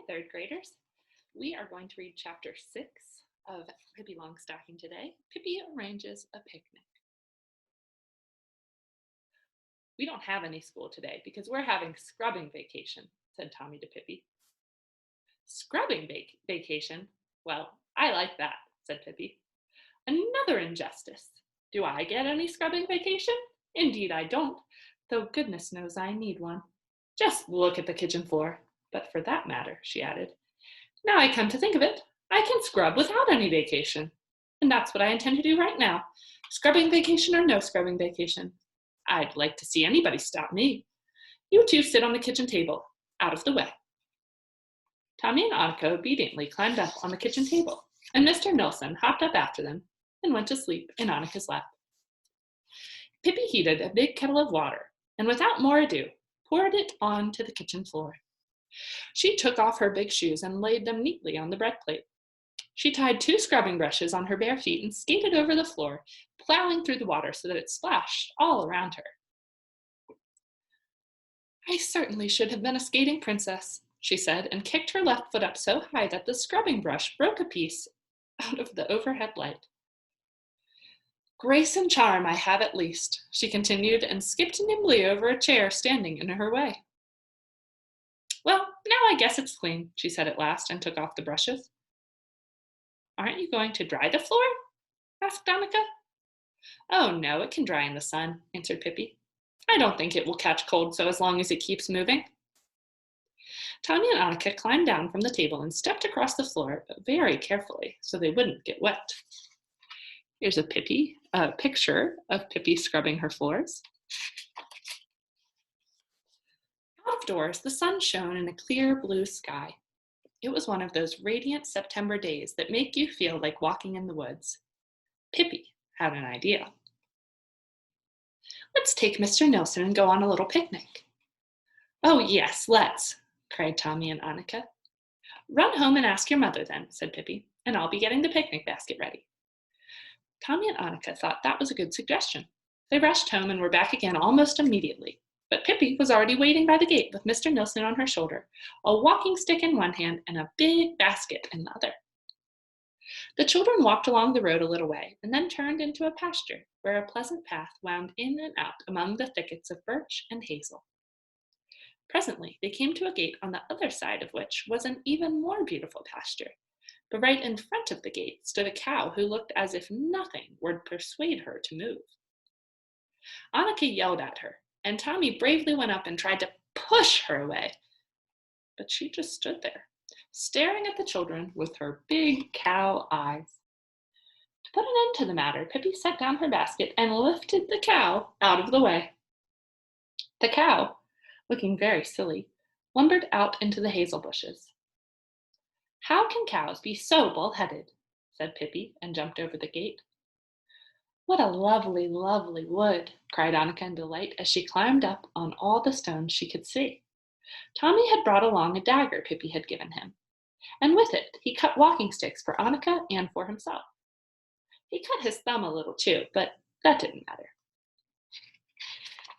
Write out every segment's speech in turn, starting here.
Hi, third graders. We are going to read chapter 6 of Pippi Longstocking today. Pippi arranges a picnic. We don't have any school today because we're having scrubbing vacation, said Tommy to Pippi. Scrubbing vacation? Well, I like that, said Pippi. Another injustice. Do I get any scrubbing vacation? Indeed I don't, though goodness knows I need one. Just look at the kitchen floor. But for that matter, she added, now I come to think of it, I can scrub without any vacation. And that's what I intend to do right now. Scrubbing vacation or no scrubbing vacation. I'd like to see anybody stop me. You two sit on the kitchen table, out of the way. Tommy and Annika obediently climbed up on the kitchen table, and Mr. Nilsson hopped up after them and went to sleep in Annika's lap. Pippi heated a big kettle of water, and without more ado, poured it onto the kitchen floor. She took off her big shoes and laid them neatly on the bread plate. She tied 2 scrubbing brushes on her bare feet and skated over the floor, plowing through the water so that it splashed all around her. I certainly should have been a skating princess, she said, and kicked her left foot up so high that the scrubbing brush broke a piece out of the overhead light. Grace and charm I have at least, she continued, and skipped nimbly over a chair standing in her way. Well, now I guess it's clean, she said at last, and took off the brushes. Aren't you going to dry the floor? Asked Annika. Oh, no, it can dry in the sun, answered Pippi. I don't think it will catch cold so as long as it keeps moving. Tommy and Annika climbed down from the table and stepped across the floor very carefully so they wouldn't get wet. Here's a picture of Pippi scrubbing her floors. Outdoors, the sun shone in a clear blue sky. It was one of those radiant September days that make you feel like walking in the woods. Pippi had an idea. Let's take Mr. Nilsson and go on a little picnic. Oh, yes, let's, cried Tommy and Annika. Run home and ask your mother then, said Pippi, and I'll be getting the picnic basket ready. Tommy and Annika thought that was a good suggestion. They rushed home and were back again almost immediately. But Pippi was already waiting by the gate with Mr. Nilsson on her shoulder, a walking stick in one hand and a big basket in the other. The children walked along the road a little way and then turned into a pasture where a pleasant path wound in and out among the thickets of birch and hazel. Presently, they came to a gate on the other side of which was an even more beautiful pasture, but right in front of the gate stood a cow who looked as if nothing would persuade her to move. Annika yelled at her, and Tommy bravely went up and tried to push her away. But she just stood there, staring at the children with her big cow eyes. To put an end to the matter, Pippi set down her basket and lifted the cow out of the way. The cow, looking very silly, lumbered out into the hazel bushes. How can cows be so bull-headed? Said Pippi, and jumped over the gate. What a lovely, lovely wood, cried Annika in delight as she climbed up on all the stones she could see. Tommy had brought along a dagger Pippi had given him, and with it he cut walking sticks for Annika and for himself. He cut his thumb a little too, but that didn't matter.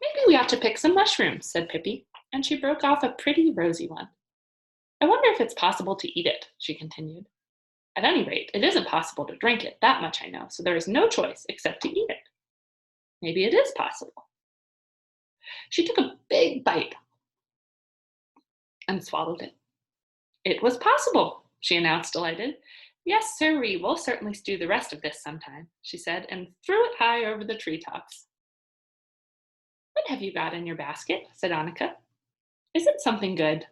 Maybe we ought to pick some mushrooms, said Pippi, and she broke off a pretty rosy one. I wonder if it's possible to eat it, she continued. At any rate, it isn't possible to drink it, that much I know, so there is no choice except to eat it. Maybe it is possible. She took a big bite and swallowed it. It was possible, she announced, delighted. Yes, sirree, we'll certainly do the rest of this sometime, she said, and threw it high over the treetops. What have you got in your basket? Said Annika. Is it something good?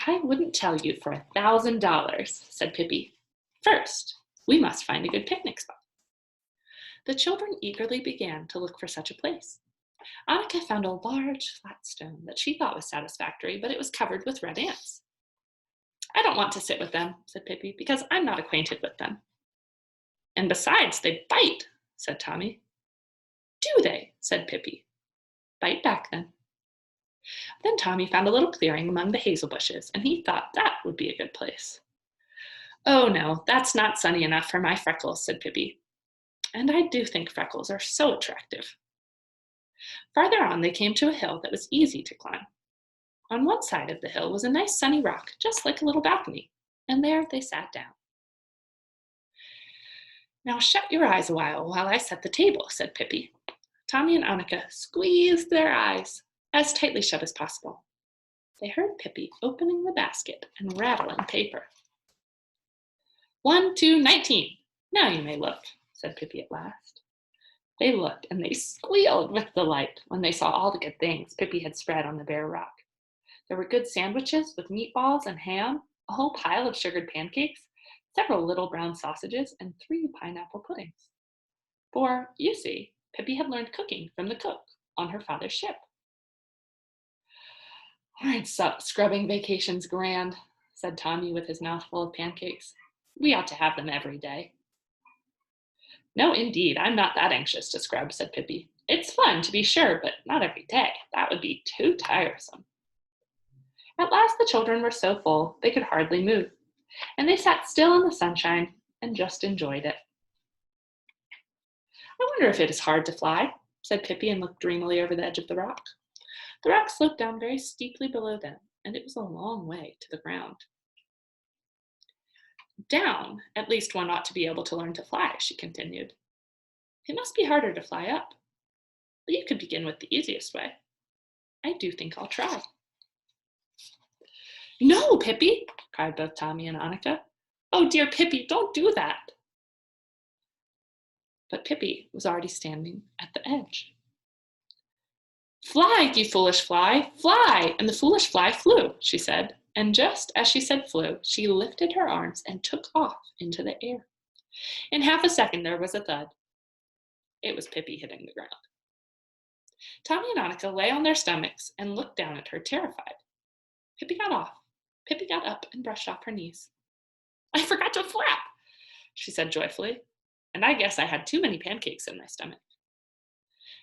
I wouldn't tell you for $1,000, said Pippi. First, we must find a good picnic spot. The children eagerly began to look for such a place. Annika found a large flat stone that she thought was satisfactory, but it was covered with red ants. I don't want to sit with them, said Pippi, because I'm not acquainted with them. And besides, they bite, said Tommy. Do they? Said Pippi. Bite back then. Then Tommy found a little clearing among the hazel bushes, and he thought that would be a good place. Oh no, that's not sunny enough for my freckles, said Pippi. And I do think freckles are so attractive. Farther on, they came to a hill that was easy to climb. On one side of the hill was a nice sunny rock, just like a little balcony, and there they sat down. Now shut your eyes a while I set the table, said Pippi. Tommy and Annika squeezed their eyes as tightly shut as possible. They heard Pippi opening the basket and rattling paper. 1, 2, 19. Now you may look, said Pippi at last. They looked, and they squealed with delight when they saw all the good things Pippi had spread on the bare rock. There were good sandwiches with meatballs and ham, a whole pile of sugared pancakes, several little brown sausages, and 3 pineapple puddings. For, you see, Pippi had learned cooking from the cook on her father's ship. Aren't scrubbing vacations grand, said Tommy with his mouth full of pancakes. We ought to have them every day. No, indeed, I'm not that anxious to scrub, said Pippi. It's fun, to be sure, but not every day. That would be too tiresome. At last the children were so full they could hardly move, and they sat still in the sunshine and just enjoyed it. I wonder if it is hard to fly, said Pippi, and looked dreamily over the edge of the rock. The rock sloped down very steeply below them, and it was a long way to the ground. Down, at least one ought to be able to learn to fly, she continued. It must be harder to fly up, but you could begin with the easiest way. I do think I'll try. No, Pippi, cried both Tommy and Annika. Oh, dear Pippi, don't do that. But Pippi was already standing at the edge. Fly, you foolish fly, fly! And the foolish fly flew, she said. And just as she said flew, she lifted her arms and took off into the air. In half a second, there was a thud. It was Pippi hitting the ground. Tommy and Annika lay on their stomachs and looked down at her, terrified. Pippi got off. Pippi got up and brushed off her knees. I forgot to flap, she said joyfully, and I guess I had too many pancakes in my stomach.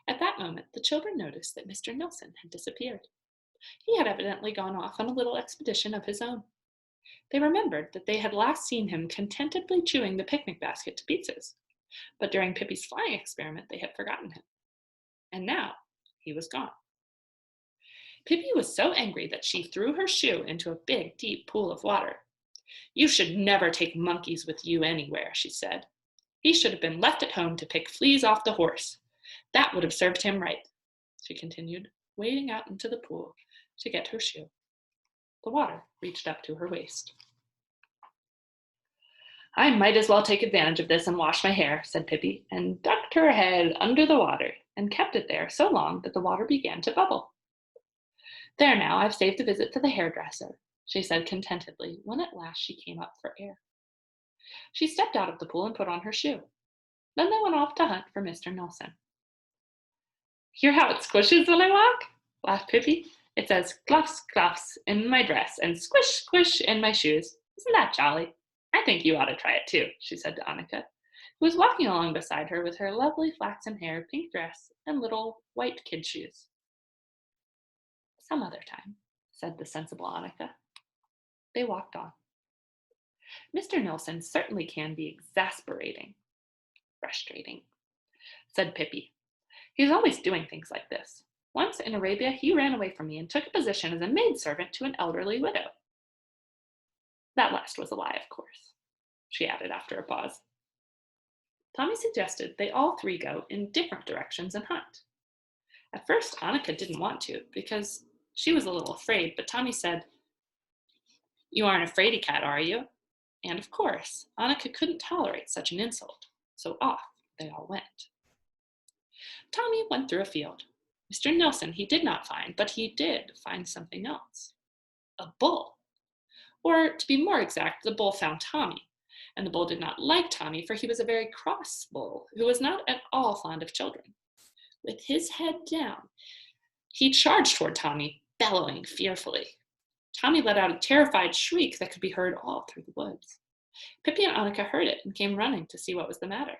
At that moment, the children noticed that Mr. Nilsson had disappeared. He had evidently gone off on a little expedition of his own. They remembered that they had last seen him contentedly chewing the picnic basket to pieces, but during Pippi's flying experiment they had forgotten him. And now he was gone. Pippi was so angry that she threw her shoe into a big, deep pool of water. You should never take monkeys with you anywhere, she said. He should have been left at home to pick fleas off the horse. That would have served him right, she continued, wading out into the pool to get her shoe. The water reached up to her waist. I might as well take advantage of this and wash my hair, said Pippi, and ducked her head under the water and kept it there so long that the water began to bubble. There now, I've saved a visit to the hairdresser, she said contentedly when at last she came up for air. She stepped out of the pool and put on her shoe. Then they went off to hunt for Mr. Nilsson. Hear how it squishes when I walk? Laughed Pippi. It says gluffs, gluffs in my dress and squish, squish in my shoes. Isn't that jolly? I think you ought to try it too, she said to Annika, who was walking along beside her with her lovely flaxen hair, pink dress, and little white kid shoes. Some other time, said the sensible Annika. They walked on. Mr. Nilsson certainly can be exasperating. Frustrating, said Pippi. He's always doing things like this. Once in Arabia, he ran away from me and took a position as a maidservant to an elderly widow. That last was a lie, of course, she added after a pause. Tommy suggested they all three go in different directions and hunt. At first, Annika didn't want to because she was a little afraid, but Tommy said, You aren't a fraidy cat, are you? And of course, Annika couldn't tolerate such an insult, so off they all went. Tommy went through a field. Mr. Nilsson he did not find, but he did find something else. A bull. Or, to be more exact, the bull found Tommy, and the bull did not like Tommy, for he was a very cross bull who was not at all fond of children. With his head down, he charged toward Tommy, bellowing fearfully. Tommy let out a terrified shriek that could be heard all through the woods. Pippi and Annika heard it and came running to see what was the matter.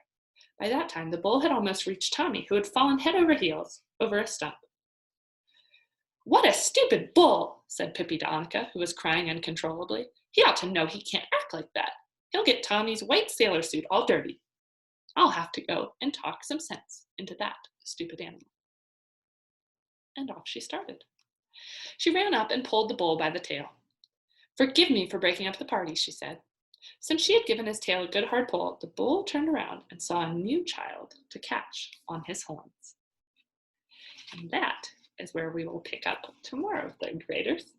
By that time, the bull had almost reached Tommy, who had fallen head over heels over a stump. What a stupid bull, said Pippi to Annika, who was crying uncontrollably. He ought to know he can't act like that. He'll get Tommy's white sailor suit all dirty. I'll have to go and talk some sense into that stupid animal. And off she started. She ran up and pulled the bull by the tail. "Forgive me for breaking up the party," she said. Since she had given his tail a good hard pull, the bull turned around and saw a new child to catch on his horns. And that is where we will pick up tomorrow, third graders.